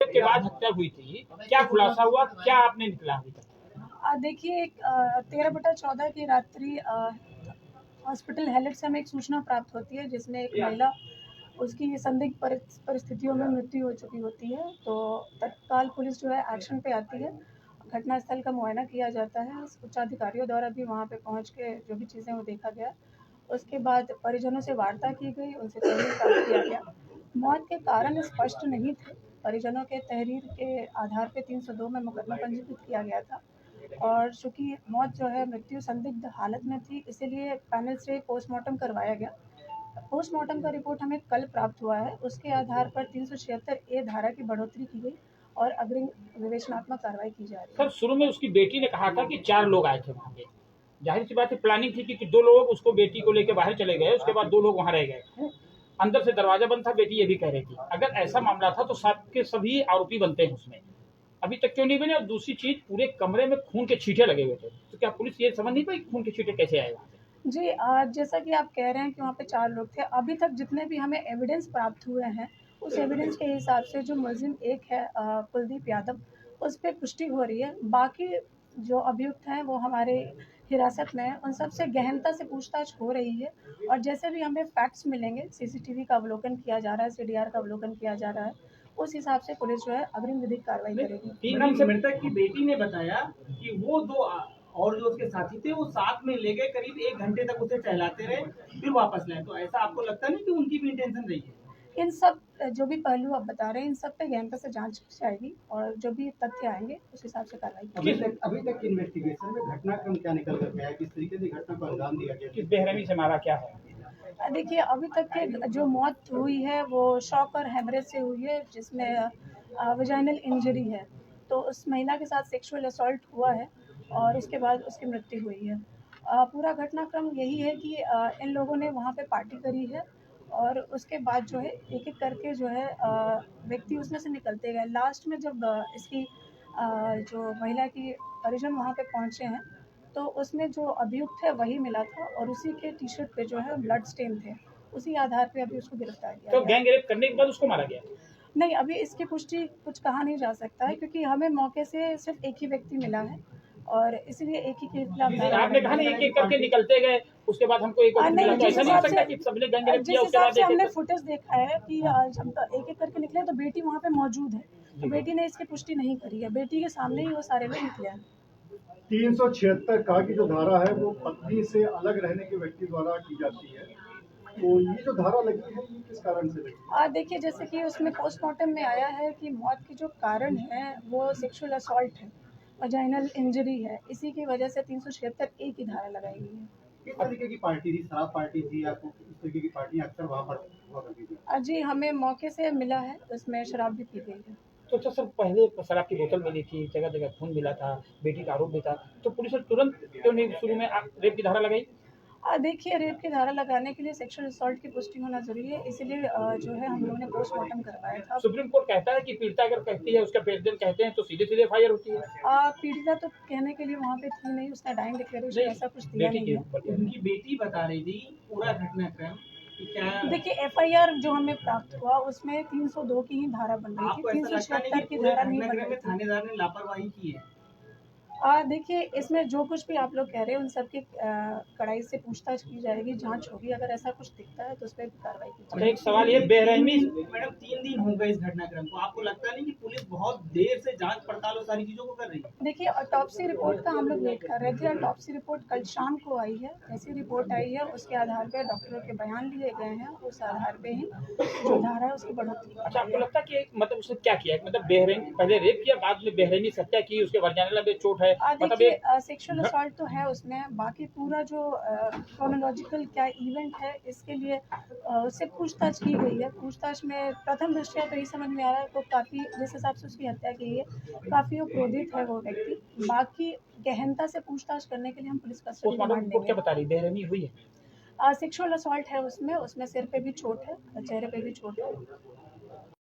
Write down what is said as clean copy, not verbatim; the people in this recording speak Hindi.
गैंगरेप के बाद हत्या हुई थी, क्या खुलासा हुआ, क्या आपने निकला अभी तक? देखिए 13/14 की रात्रि हॉस्पिटल हैलेट से हमें एक सूचना प्राप्त होती है जिसमें एक महिला उसकी संदिग्ध परिस्थितियों में मृत्यु हो चुकी होती है। तो तत्काल पुलिस जो है एक्शन पे आती है, घटनास्थल का मुआयना किया जाता है, उच्चाधिकारियों द्वारा भी वहाँ पे पहुँच के जो भी चीज़ें वो देखा गया। उसके बाद परिजनों से वार्ता की गई, उनसे तहरीर प्राप्त किया गया। मौत के कारण स्पष्ट नहीं थे। परिजनों के तहरीर के आधार पे 302 में मुकदमा पंजीकृत किया गया था और चूँकि मौत जो है मृत्यु संदिग्ध हालत में थी, इसीलिए पैनल से पोस्टमार्टम करवाया गया। पोस्टमार्टम का रिपोर्ट हमें कल प्राप्त हुआ है। उसके आधार पर 376 ए धारा की बढ़ोतरी की गई और अग्रिम विवेचनात्मक कार्रवाई की जा रही है। सर, शुरू में उसकी बेटी ने कहा था कि 4 लोग आए थे वहाँ पे। जाहिर सी बात है, प्लानिंग थी कि 2 लोग उसको बेटी को लेकर बाहर चले गए, उसके बाद 2 लोग वहाँ रह गए। अंदर से दरवाजा बंद था, बेटी ये भी कह रही थी। अगर ऐसा मामला था तो सब के सभी आरोपी बनते हैं उसमें। अभी तक क्यों नहीं बने? और दूसरी चीज, पूरे कमरे में खून के छींटे लगे हुए थे, तो क्या पुलिस ये समझ नहीं पाई खून के छींटे कैसे आए वहाँ से? जी जैसा कि आप कह रहे हैं कि वहाँ पे 4 लोग थे। अभी तक जितने भी हमें एविडेंस प्राप्त हुए हैं, उस एविडेंस के हिसाब से जो मुलज़िम एक है कुलदीप यादव, उस पे पुष्टि हो रही है। बाकी जो अभियुक्त हैं वो हमारे हिरासत में हैं, उन सब से गहनता से पूछताछ हो रही है और जैसे भी हमें फैक्ट्स मिलेंगे, सीसीटीवी का अवलोकन किया जा रहा है, सीडीआर का अवलोकन किया जा रहा है, उस हिसाब से पुलिस जो है अग्रिम विधिक कार्रवाई करेगी। 3 दिन से मृतक की बेटी ने बताया कि वो 2 और जो उसके साथी थे वो साथ में ले गए, करीब 1 घंटे तक उसे टहलाते रहे, फिर वापस लाए। तो ऐसा आपको लगता नहीं कि उनकी भी इंटेंशन रही है? इन सब जो भी पहलू आप बता रहे हैं, इन सब पे गहनता से जांच की जाएगी और जो भी तथ्य आएंगे उस हिसाब से कार्रवाई की जाएगी। अभी तक इन्वेस्टिगेशन में घटनाक्रम क्या निकल कर गया है, किस तरीके से घटना को अंजाम दिया गया, किस बेरहमी से मारा, क्या है? देखिए अभी तक के जो मौत हुई है वो शॉक और हेमरेज से हुई है, जिसमें वजाइनल इंजरी है। तो उस महिला के साथ सेक्सुअल असॉल्ट हुआ है और उसके बाद उसकी मृत्यु हुई है। पूरा घटनाक्रम यही है कि इन लोगों ने वहाँ पे पार्टी करी है और उसके बाद जो है एक-एक करके जो है व्यक्ति उसमें से निकलते गए। लास्ट में जब इसकी जो महिला की परिजन वहाँ पे पहुँचे हैं, तो उसमें जो अभियुक्त है वही मिला था और उसी के टी-शर्ट पे जो है ब्लड स्टेन थे। उसी आधार पे अभी उसको गिरफ्तार किया तो गया है। गैंगरेप करने के बाद उसको मारा गया? नहीं, अभी इसकी पुष्टि कुछ कहा नहीं जा सकता है क्योंकि हमें मौके से सिर्फ़ एक ही व्यक्ति मिला है और इसीलिए एक ही के खिलाफ धारा आपने कहा नहीं एक-एक करके निकलते गए, उसके बाद हमको एक और मिला, नहीं, तो ऐसा नहीं हो सकता कि सबने गैंगरेप किया जिस उसके हिसाब बाद से हमने एक-एक? फुटेज देखा है कि जब एक-एक करके निकले तो बेटी वहाँ पे मौजूद है। तो बेटी ने इसकी पुष्टि नहीं करी है। बेटी के सामने ही वो सारे लोग निकले हैं। 376 का की जो धारा है वो पत्नी से अलग रहने के व्यक्ति द्वारा की जाती है, तो ये जो धारा लगी है ये किस कारण से लगी? देखिए जैसे कि उसमें पोस्टमार्टम में आया है कि मौत के जो कारण है वो सेक्सुअल असॉल्ट है, वजाइनल इंजरी है, इसी की वजह से 376 ए की धारा लगाई गई है। किस तरीके की पार्टी थी, शराब पार्टी थी या इस तरीके की पार्टियां अक्सर वहाँ पर हुआ करती थी? जी हमें मौके से मिला है, उसमें शराब भी पी गई है। तो अच्छा सर, पहले शराब की बोतल मिली थी, जगह-जगह खून मिला था, बेटी का आरोप भी था, तो पुलिस ने तुरंत क्यों नहीं शुरू में रेप की धारा लगाई? देखिए रेप की धारा लगाने के लिए सेक्सुअल असॉल्ट की पुष्टि होना ज़रूरी है, इसीलिए जो है हम लोगों ने पोस्टमार्टम करवाया था। सुप्रीम कोर्ट कहता है कि पीड़िता अगर कहती है, उसका पेरेंट्स कहते हैं, तो सीधे-सीधे एफआईआर होती है। पीड़िता तो कहने के लिए वहाँ पे थी नहीं, उसने डाइंग डिक्लेरेशन ऐसा कुछ दिया बेटी नहीं की है। उनकी बेटी बता रही थी पूरा घटनाक्रम कि क्या देखिए एफआईआर जो हमें प्राप्त हुआ उसमें 302 की ही धारा बन रही थी, आपको ऐसा लगता नहीं 376 कि की पूरे धारा नहीं बन घटनाक्रम रही में थी। थानेदार ने लापरवाही की है? देखिए इसमें जो कुछ भी आप लोग कह रहे हैं उन सब की कड़ाई से पूछताछ की जाएगी, जांच होगी, अगर ऐसा कुछ दिखता है तो उस पर भी कार्रवाई की अच्छा, जाएगी। एक सवाल ये बेरहमी। मैडम 3 दिन हो गए इस घटनाक्रम को, आपको लगता नहीं कि पुलिस बहुत देर से जांच पड़ताल और सारी चीजों को कर रही है? देखिए ऑटोप्सी रिपोर्ट का हम लोग वेट कर रहे थे। ऑटोप्सी रिपोर्ट कल शाम को आई है। जैसी रिपोर्ट आई है उसके आधार पर डॉक्टरों के बयान लिए गए हैं, उस आधार पे ही जो धारा है उसकी बढ़ोतरी की अच्छा, आपको गई है। लगता है कि मतलब उसने क्या किया? मतलब बेरहमी, पहले रेप किया, बाद में बेरहमी से हत्या की, उसके वर्जाइनल में चोट है, मतलब देखिए एक सेक्सुअल असॉल्ट तो है उसमें, बाकी पूरा जो क्रोनोलॉजिकल क्या इवेंट है इसके लिए उससे पूछताछ की गई है। पूछताछ में प्रथम दृष्टया तो ये समझ में आ रहा है वो काफ़ी, जिस हिसाब से उसकी हत्या की है, काफ़ी वो क्रोधित है वो व्यक्ति। बाकी गहनता से पूछताछ करने के लिए हम police custody postmortem remand report क्या लेंगे। बता रही, बेरहमी हुई है? सेक्सुअल असॉल्ट है उसमें सिर पे भी चोट है, चेहरे पे भी चोट है।